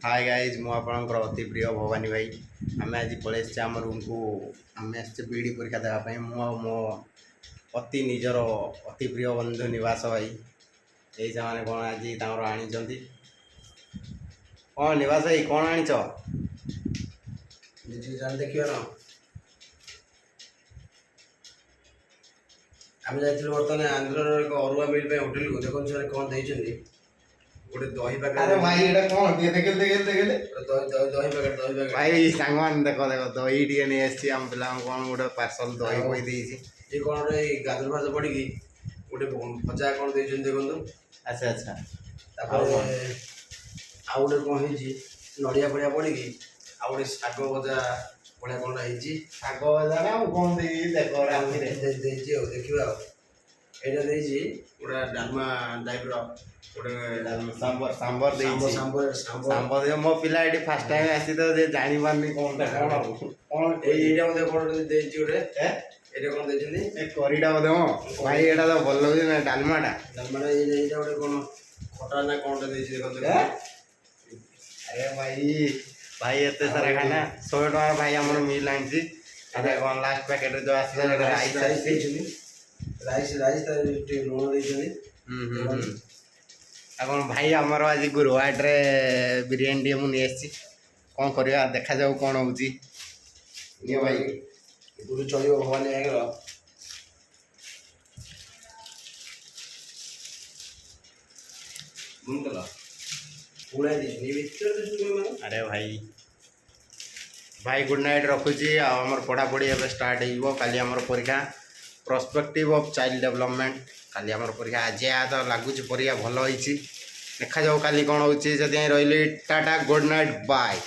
Hi guys मु आपणकर अति प्रिय भवानी भाई आम आज पलैसे आम रूम को आम बीडी परीक्षा देवाई मो अति निजर अति प्रिय बंधु निवास भाई यही से कौन आज आनी कौन निवास भाई कौन आनीच देखिए ना आम जाइए बर्तमान आंध्र एक अरुआ मिल पे होटेल को देखो से कौन देइछन्ती गोटे दही पैकेट। अरे भाई एटा कौन दिए देखे देखे देखे दही पैकेट भाई सांगमान देखो देखो दही टे नहीं आसी आम पिला कौन गोटे पार्सल दही कही देइछि ये कौन गोटे गाजर फाजर पड़ी गोटे भजा कौन देइछन्ती देखो। अच्छा अच्छा तापर आउ गोटे कौन होइछि नड़िया फड़िया पड़ी आउ गोटे शाग भजा बड़ा कौन होइछि शाग भजा ना कौन देई देखो रामी रे देइछि ओ देखिबा एटा देइछि गोटा डालमा टाइप रो गोटे सांबर सांबर देइछि सांबर सांबर दे मो पिला एटी फर्स्ट टाइम आसी तो जे जानि पारनी कोनटा कोन एटा मते कोन देइछि गोटे एटा कोन देइछन्ती ए करीटा बदे मो भाई एटा तो भल लगि ना डालमाटा एटा गोटे कोन खटा ना कोनटा देइछि देखो। अरे भाई भाई एते सारा खाना 100 टका भाई हमर मिल आनछि अरे कोन लास्ट पैकेट जो आसी राइस देइछन्ती राइस त लूण देइछन्ती कौन भाई आमर आज गुरुवार रे बिरियानी टे मुझे कौन करवा देखा जाऊ कौन हो भाई गुरु चलो भवानी आगे अरे भाई भाई गुड नाइट रखुची आमर पढ़ापढ़ी एवं स्टार्ट हो काली आमर परीक्षा प्रोस्पेक्टिव ऑफ चाइल्ड डेवलपमेंट काली आमर परीक्षा आज या तो लगुच परीक्षा भल होती देखा जाऊ काली कौन हो रही टाटा गुड नाइट बाय।